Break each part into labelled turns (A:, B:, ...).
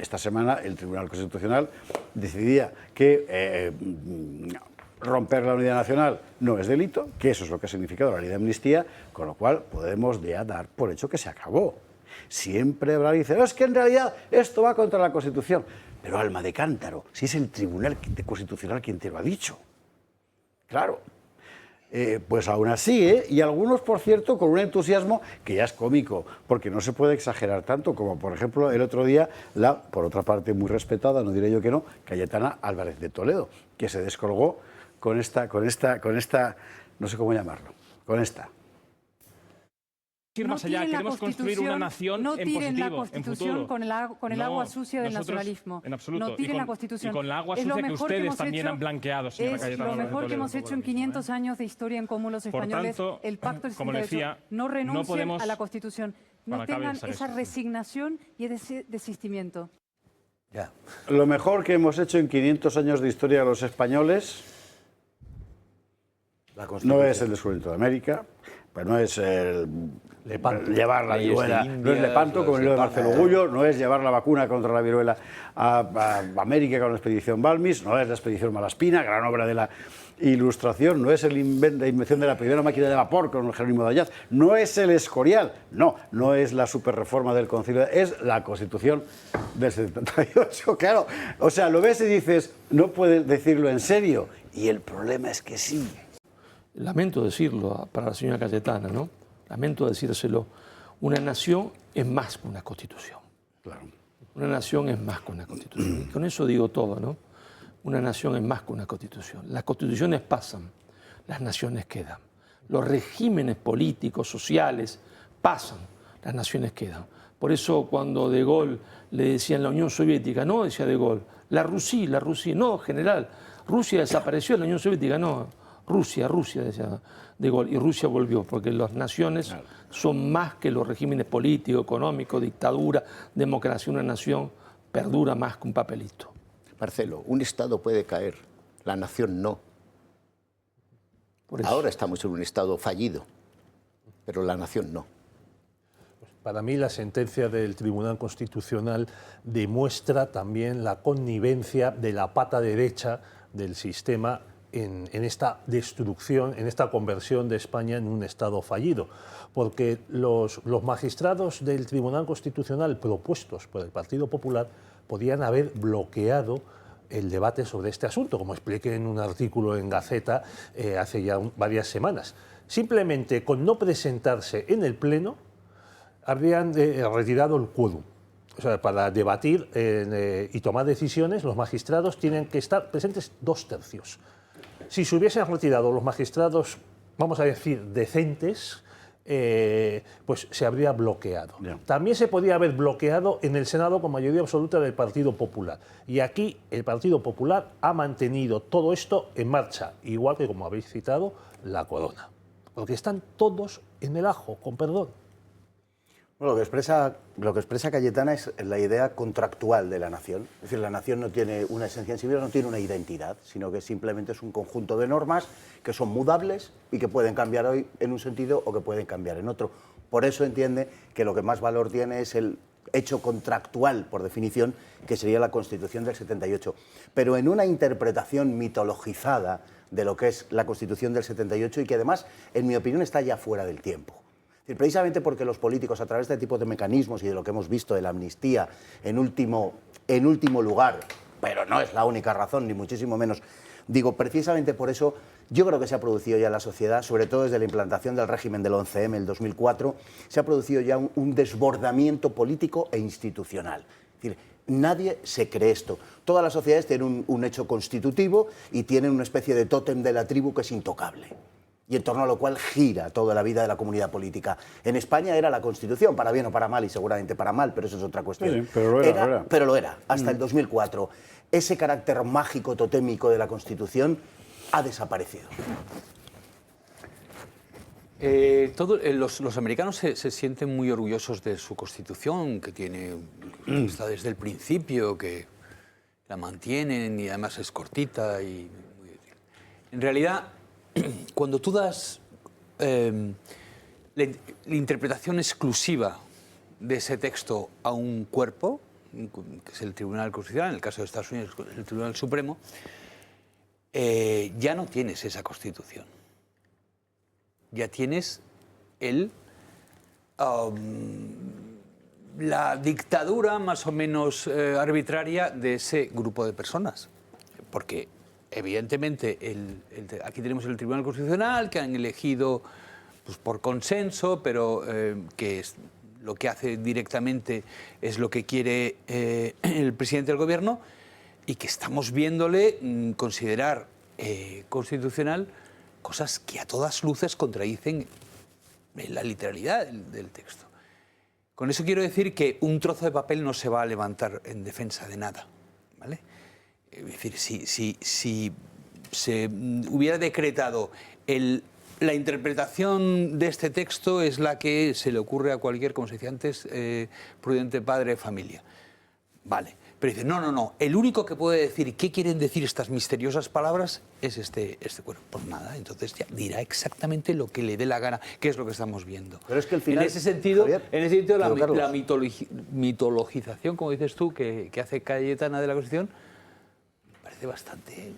A: esta semana el Tribunal Constitucional decidía que romper la unidad nacional no es delito, que eso es lo que ha significado la ley de amnistía, con lo cual podemos ya dar por hecho que se acabó. Siempre habrá alguien que dice, es que en realidad esto va contra la Constitución. Pero alma de cántaro, si es el Tribunal Constitucional quien te lo ha dicho. Claro. Pues aún así, y algunos, por cierto, con un entusiasmo que ya es cómico, porque no se puede exagerar tanto, como por ejemplo el otro día, la, por otra parte muy respetada, no diré yo que no, Cayetana Álvarez de Toledo, que se descolgó con esta, no sé cómo llamarlo, con esta.
B: Ir más allá, queremos construir una nación
C: no
B: en
C: tiren
B: positivo,
C: la Constitución
B: en futuro.
C: con el agua sucia del nacionalismo.
B: En absoluto.
C: No tiren la Constitución.
B: Y con la agua
C: Es lo
B: sucia que
C: mejor
B: ustedes
C: hemos
B: también
C: hecho,
B: han blanqueado, señora
C: es
B: Cayetana
C: lo
B: Álvarez de
C: mejor que
B: Toledo.
C: hemos hecho en 500 años de historia en común los españoles.
B: Por tanto,
C: el pacto del
B: como le
C: 78.
B: decía,
C: No renuncien
B: podemos-
C: a la Constitución. No
B: Bueno, acabe
C: tengan
B: esa
C: esa
B: lista.
C: resignación y ese desistimiento.
D: Ya.
A: Lo mejor que hemos hecho en 500 años de historia de los españoles no es el descubrimiento de América, pues no es llevar la viruela, no es Lepanto, como el libro de Marcelo Gullo, no es llevar la vacuna contra la viruela a América con la expedición Balmis, no es la expedición Malaspina, gran obra de la Ilustración, no es la invención de la primera máquina de vapor con el Jerónimo de Ayaz, no es el Escorial, no es la superreforma del Concilio, es la Constitución del 78, claro. O sea, lo ves y dices, no puedes decirlo en serio, y el problema es que sí.
E: Lamento decirlo para la señora Cayetana, ¿no? Lamento decírselo. Una nación es más que una constitución.
A: Claro.
E: Una nación es más que una constitución. Con eso digo todo, ¿no? Una nación es más que una constitución. Las constituciones pasan, las naciones quedan. Los regímenes políticos, sociales, pasan, las naciones quedan. Por eso cuando De Gaulle le decían la Unión Soviética, no, decía De Gaulle, la Rusia, no, general, Rusia desapareció, la Unión Soviética, no. Rusia, decía De Gaulle, y Rusia volvió, porque las naciones son más que los regímenes políticos, económicos, dictadura, democracia. Una nación perdura más que un papelito.
D: Marcelo, un Estado puede caer, la nación no. Ahora estamos en un Estado fallido, pero la nación no.
F: Para mí la sentencia del Tribunal Constitucional demuestra también la connivencia de la pata derecha del sistema en esta destrucción, en esta conversión de España en un Estado fallido, porque los magistrados del Tribunal Constitucional propuestos por el Partido Popular podían haber bloqueado el debate sobre este asunto, como expliqué en un artículo en Gaceta hace ya varias semanas. Simplemente con no presentarse en el Pleno habrían retirado el quórum. O sea, para debatir y tomar decisiones, los magistrados tienen que estar presentes 2/3. Si se hubiesen retirado los magistrados, vamos a decir, decentes, pues se habría bloqueado. También se podía haber bloqueado en el Senado con mayoría absoluta del Partido Popular. Y aquí el Partido Popular ha mantenido todo esto en marcha, igual que, como habéis citado, la corona. Porque están todos en el ajo, con perdón.
D: Bueno, lo que expresa Cayetana es la idea contractual de la nación. Es decir, la nación no tiene una esencia en sí misma, no tiene una identidad, sino que simplemente es un conjunto de normas que son mudables y que pueden cambiar hoy en un sentido o que pueden cambiar en otro. Por eso entiende que lo que más valor tiene es el hecho contractual, por definición, que sería la Constitución del 78. Pero en una interpretación mitologizada de lo que es la Constitución del 78 y que además, en mi opinión, está ya fuera del tiempo. Precisamente porque los políticos, a través de este tipo de mecanismos y de lo que hemos visto de la amnistía en último lugar, pero no es la única razón, ni muchísimo menos, digo, precisamente por eso yo creo que se ha producido ya en la sociedad, sobre todo desde la implantación del régimen del 11M, el 2004, se ha producido ya un desbordamiento político e institucional. Es decir, nadie se cree esto. Todas las sociedades tienen un hecho constitutivo y tienen una especie de tótem de la tribu que es intocable, y en torno a lo cual gira toda la vida de la comunidad política. En España era la Constitución, para bien o para mal, y seguramente para mal, pero eso es otra cuestión.
A: Sí, pero lo era.
D: Pero lo era, hasta el 2004. Ese carácter mágico, totémico de la Constitución ha desaparecido.
G: Los americanos se sienten muy orgullosos de su Constitución, que está desde el principio, que la mantienen y además es cortita y muy útil. En realidad, cuando tú das la interpretación exclusiva de ese texto a un cuerpo, que es el Tribunal Constitucional, en el caso de Estados Unidos el Tribunal Supremo, ya no tienes esa Constitución. Ya tienes la dictadura más o menos arbitraria de ese grupo de personas. Porque, evidentemente, aquí tenemos el Tribunal Constitucional, que han elegido pues, por consenso, pero que lo que hace directamente es lo que quiere el presidente del gobierno, y que estamos viéndole considerar constitucional cosas que a todas luces contradicen la literalidad del texto. Con eso quiero decir que un trozo de papel no se va a levantar en defensa de nada, ¿vale? Es decir, si se hubiera decretado la interpretación de este texto es la que se le ocurre a cualquier, como se decía antes, prudente padre de familia. Vale, pero dice, no, el único que puede decir qué quieren decir estas misteriosas palabras es este cuerpo. Pues nada, entonces ya dirá exactamente lo que le dé la gana, que es lo que estamos viendo.
D: Pero es que al final,
G: en ese sentido,
D: Javier,
G: la mitologización, como dices tú, que hace Cayetana de la Constitución, parece bastante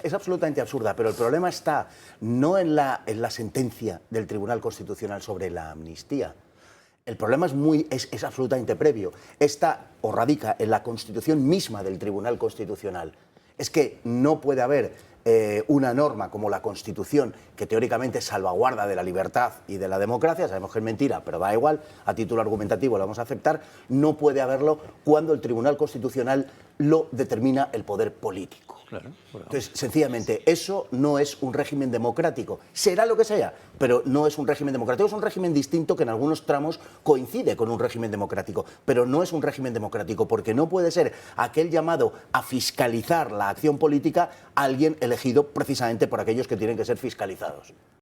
D: es absolutamente absurda, pero el problema está no en la sentencia del Tribunal Constitucional sobre la amnistía. El problema es absolutamente previo. Está o radica en la Constitución misma del Tribunal Constitucional. Es que no puede haber una norma como la Constitución, que teóricamente salvaguarda de la libertad y de la democracia, sabemos que es mentira, pero da igual, a título argumentativo lo vamos a aceptar, no puede haberlo cuando el Tribunal Constitucional lo determina el poder político.
G: Claro.
D: Entonces, sencillamente, eso no es un régimen democrático. Será lo que sea, pero no es un régimen democrático. Es un régimen distinto que en algunos tramos coincide con un régimen democrático, pero no es un régimen democrático porque no puede ser aquel llamado a fiscalizar la acción política alguien elegido precisamente por aquellos que tienen que ser fiscalizados.